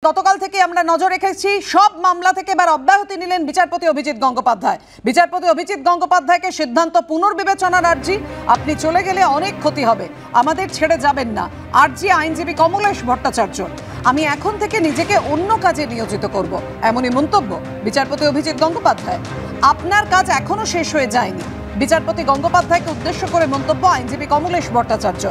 গতকাল থেকে আমরা নজর রেখেছি সব মামলা থেকে এবার অব্যাহতি নিলেন বিচারপতি অভিজিৎ গঙ্গোপাধ্যায়। বিচারপতি অভিজিৎ গঙ্গোপাধ্যায়কে সিদ্ধান্ত পুনর্বিবেচনার আর্জি, আপনি চলে গেলে অনেক ক্ষতি হবে, আমাদের ছেড়ে যাবেন না। আর্জি আইনজীবী কমলেশ ভট্টাচার্য। আমি এখন থেকে নিজেকে অন্য কাজে নিয়োজিত করব, এমনই মন্তব্য বিচারপতি অভিজিৎ গঙ্গোপাধ্যায়। আপনার কাজ এখনো শেষ হয়ে যায়নি, বিচারপতি গঙ্গোপাধ্যায়কে উদ্দেশ্য করে মন্তব্য আইনজীবী কমলেশ ভট্টাচার্য।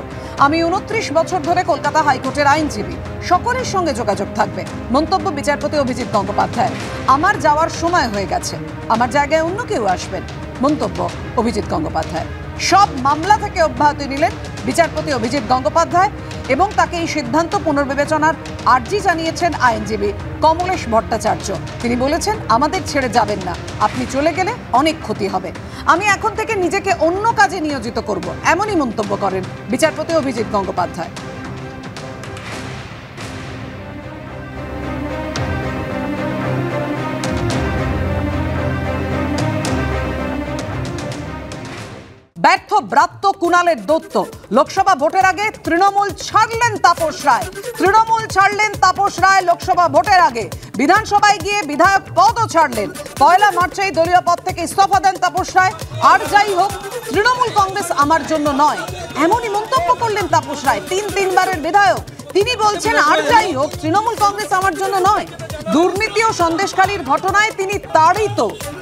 আমি 29 বছর ধরে কলকাতা হাইকোর্টের আইনজীবী, সকলের সঙ্গে যোগাযোগ থাকবে, মন্তব্য বিচারপতি অভিজিৎ গঙ্গোপাধ্যায়। আমার যাওয়ার সময় হয়ে গেছে, আমার জায়গায় অন্য কেউ আসবেন, মন্তব্য অভিজিৎ গঙ্গোপাধ্যায়। সব মামলা থেকে অব্যাহতি নিলেন বিচারপতি অভিজিৎ গঙ্গোপাধ্যায় এবং তাকে এই সিদ্ধান্ত পুনর্বিবেচনার আর্জি জানিয়েছেন আইনজীবী কমলেশ ভট্টাচার্য। তিনি বলেছেন, আমাদের ছেড়ে যাবেন না, আপনি চলে গেলে অনেক ক্ষতি হবে, আমি এখন থেকে নিজেকে অন্য কাজে নিয়োজিত করব, এমনই মন্তব্য করেন বিচারপতি অভিজিৎ গঙ্গোপাধ্যায়। ব্যর্থ ব্রাত্য কুণালের দত্ত। লোকসভা ভোটের আগে তৃণমূল ছাড়লেন তাপস রায়। তৃণমূল ছাড়লেন তাপস রায় লোকসভা ভোটের আগে, বিধানসভায় গিয়ে বিধায়ক পদও ছাড়লেন। 1 মার্চেই দলীয় পদ থেকে ইস্তফা দেন তাপস রায়। আর যাই হোক, তৃণমূল কংগ্রেস আমার জন্য নয়, এমনই মন্তব্য করলেন তাপস রায়। তিনবারের বিধায়ক তিনি বলছেন, আর যাই হোক, তৃণমূল কংগ্রেস আমার জন্য নয়। দুর্নীতি ও সন্দেশখালীর ঘটনায় তিনি তাড়িত,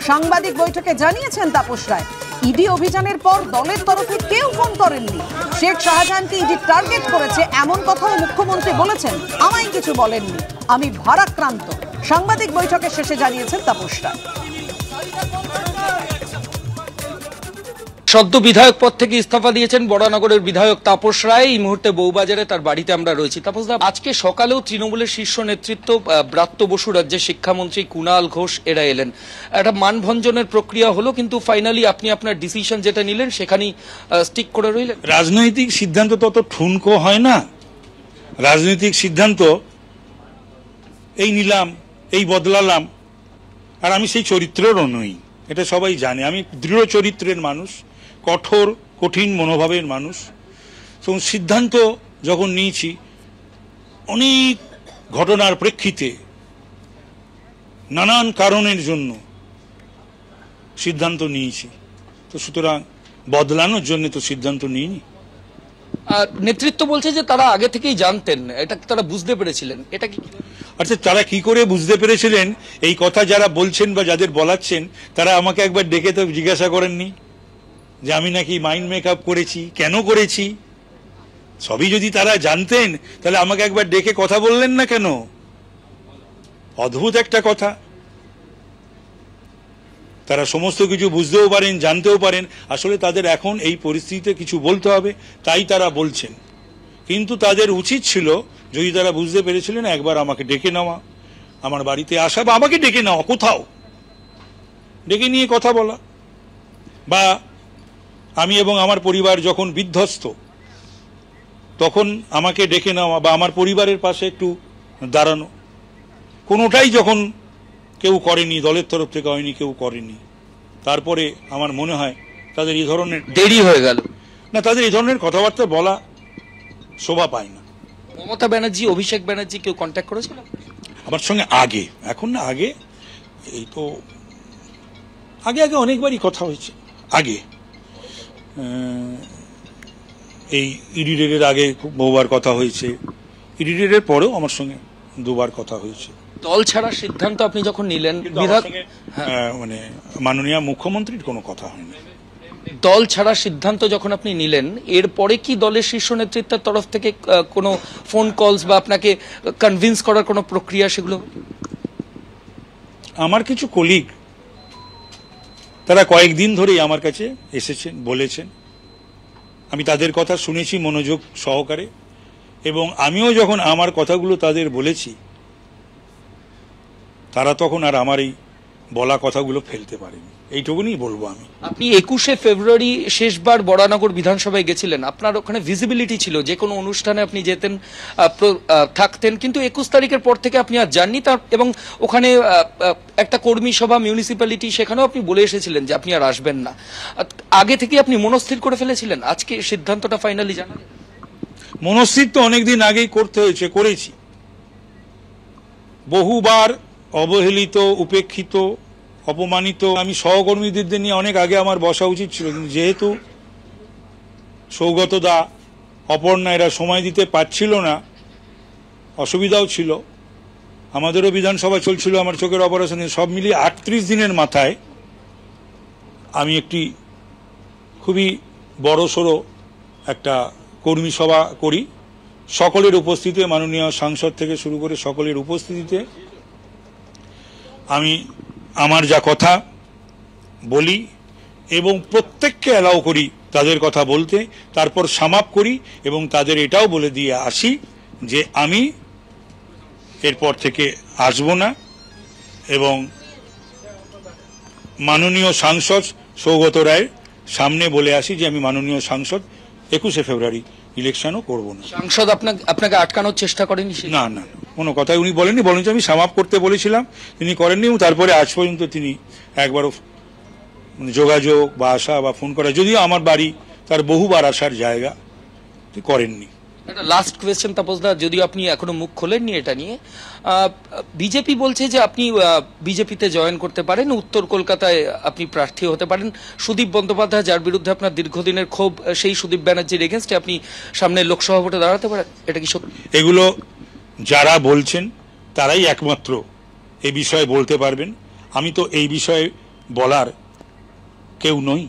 সাংবাদিক বৈঠকে জানিয়েছেন তাপস রায়। ইডি অভিযানের পর দলের তরফে কেউ ফোন করেননি। শেখ শাহজাহানকে ইডি টার্গেট করেছে এমন কথাও মুখ্যমন্ত্রী বলেছেন, আমায় কিছু বলেননি, আমি ভারাক্রান্ত, সাংবাদিক বৈঠকের শেষে জানিয়েছেন তাপস রায়। সদ্য বিধায়ক পদ থেকে ইস্তফা দিয়েছেন বরানগরের বিধায়ক তাপস রায়। এই মুহূর্তে বউবাজারে তার বাড়িতে আমরা রয়েছি। তাপসদা, আজকে সকালেও তৃণমূলের শীর্ষ নেতৃত্ব ব্রাত্য বসু, রাজ্যের শিক্ষামন্ত্রী কুণাল ঘোষ এরা এলেন, একটা মানভঞ্জনের প্রক্রিয়া হলো, কিন্তু ফাইনালি আপনি আপনার ডিসিশন যেটা নিলেন সেখানেই স্টিক করে রইলেন। রাজনৈতিক সিদ্ধান্ত তত ঠুনকো হয় না। রাজনৈতিক সিদ্ধান্ত এই নিলাম, এই বদলালাম, আর আমি সেই চরিত্রেরও নই, এটা সবাই জানে। আমি দৃঢ় চরিত্রের মানুষ, কঠোর কঠিন মনোভাবের মানুষ। তো সিদ্ধান্ত যখন নিয়েছি অনেক ঘটনার প্রেক্ষিতে, নানান কারণের জন্য সিদ্ধান্ত নিয়েছি, তো সুতরাং বদলানোর জন্য তো সিদ্ধান্ত নিইনি। নেতৃত্ব বলছে যে তারা আগে থেকেই জানতেন, এটা তারা বুঝতে পেরেছিলেন, এটা কি? আচ্ছা, তারা কি করে বুঝতে পেরেছিলেন এই কথা যারা বলছেন বা যাদের বলাচ্ছেন, তারা আমাকে একবার ডেকে তো জিজ্ঞাসা করেননি যে আমি নাকি মাইন্ড মেকআপ করেছি, কেন করেছি? সবই যদি তারা জানতেন তাহলে আমাকে একবার ডেকে কথা বললেন না কেন? অদ্ভুত একটা কথা। তারা সমস্ত কিছু বুঝতেও পারেন, জানতেও পারেন। আসলে তাদের এখন এই পরিস্থিতিতে কিছু বলতে হবে, তাই তারা বলছেন। কিন্তু তাদের উচিত ছিল, যদি তারা বুঝতে পেরেছিলেন, একবার আমাকে ডেকে নেওয়া, আমার বাড়িতে আসা, বা আমাকে ডেকে নেওয়া, কোথাও ডেকে নিয়ে কথা বলা, বা আমি এবং আমার পরিবার যখন বিধ্বস্ত তখন আমাকে ডেকে নেওয়া, বা আমার পরিবারের পাশে একটু দাঁড়ানো। কোনোটাই যখন কেউ করেনি, দলের তরফ থেকে হয়নি, কেউ করেনি, তারপরে আমার মনে হয় তাদের এই ধরনের দেরি হয়ে গেল না, তাদের এই ধরনের কথাবার্তা বলা শোভা পায় না। মমতা ব্যানার্জি, অভিষেক ব্যানার্জি কেউ কন্ট্যাক্ট করেছিল আমার সঙ্গে আগে? এখন না, আগে এই তো আগে অনেকবারই কথা হয়েছে। আগে এই ইডি রেডের আগে বহুবার কথা হয়েছে, ইডি রেডের পরেও আমার সঙ্গে 2বার কথা হয়েছে। দল ছাড়ার সিদ্ধান্ত আপনি যখন নিলেন, মানে মাননীয় মুখ্যমন্ত্রীর কোনো কথা হয়নি। দল ছাড়ার সিদ্ধান্ত যখন আপনি নিলেন, এরপরে কি দলের শীর্ষ নেতৃত্বের তরফ থেকে কোনো ফোন কলস বা আপনাকে কনভিন্স করার কোনো প্রক্রিয়া সেগুলো? আমার কিছু কলিগ, তারা কয়েকদিন ধরেই আমার কাছে এসেছেন, বলেছেন, আমি তাদের কথা শুনেছি মনোযোগ সহকারে, এবং আমিও যখন আমার কথাগুলো তাদের বলেছি, তারা তখন আর আমার এই বলা কথাগুলো ফেলতে পারেনি, এইটুকুনি বলবো আমি। আপনি 21শে ফেব্রুয়ারি শেষবার বরানগর বিধানসভায় গেছিলেন, আপনার ওখানে ভিজিবিলিটি ছিল, যে কোনো অনুষ্ঠানে আপনি যেতেন, থাকতেন, কিন্তু 21 তারিখের পর থেকে আপনি আর যাননি। এবং ওখানে একটা কর্মী সভা, মিউনিসিপ্যালিটি, সেখানেও আপনি বলে এসেছিলেন যে আপনি আর আসবেন না। আগে থেকে আপনি মনস্থির করে ফেলেছিলেন, আজকে সিদ্ধান্তটা ফাইনালি জানালেন? মনস্থির তো অনেকদিন আগেই করতে হয়েছে, করেছি। বহুবার অবহেলিত, উপেক্ষিত, অপমানিত। আমি সহকর্মীদের নিয়ে অনেক আগে আমার বসা উচিত ছিল, কিন্তু যেহেতু সৌগত দা, অপর্ণা এরা সময় দিতে পারছিল না, অসুবিধাও ছিল, আমাদেরও বিধানসভা চলছিল, আমার চোখের অপারেশন, সব মিলিয়ে 38 দিনের মাথায় আমি একটি খুবই বড়সড় একটা কর্মী সভা করি, সকলের উপস্থিতিতে, মাননীয় সাংসদ থেকে শুরু করে সকলের উপস্থিতিতে আমি আমার যা কথা বলি এবং প্রত্যেককে অ্যালাউ করি তাদের কথা বলতে, তারপর সামাপ করি এবং তাদের এটাও বলে দিয়ে আসি যে আমি এরপর থেকে আসব না, এবং মাননীয় সাংসদ সৌগত রায়ের সামনে বলে আসি যে আমি মাননীয় সাংসদ 21শে ফেব্রুয়ারি ইলেকশনও করব না। সাংসদ আপনাকে আটকানোর চেষ্টা করেনি? না না, কোনো কথাই উনি বলেননি, বলেন যে আমি সামাপ করতে বলেছিলাম, তিনি করেননি, এবং তারপরে আজ পর্যন্ত তিনি একবারও যোগাযোগ বা আসা বা ফোন করা, যদিও আমার বাড়ি তার বহুবার আসার জায়গা, করেননি। একটা লাস্ট কোয়েশ্চেন তাপসদা, যদিও আপনি এখনো মুখ খোলেননি এটা নিয়ে, বিজেপি বলছে যে আপনি বিজেপিতে জয়েন করতে পারেন, উত্তর কলকাতায় আপনি প্রার্থী হতে পারেন। সুদীপ বন্দ্যোপাধ্যায়, যার বিরুদ্ধে আপনার দীর্ঘদিনের ক্ষোভ, সেই সুদীপ ব্যানার্জির এগেনস্টে আপনি সামনে লোকসভা ভোটে দাঁড়াতে পারেন, এটা কি সত্যি? এগুলো যারা বলছেন তারাই একমাত্র এ বিষয়ে বলতে পারবেন, আমি তো এই বিষয়ে বলার কেউ নই।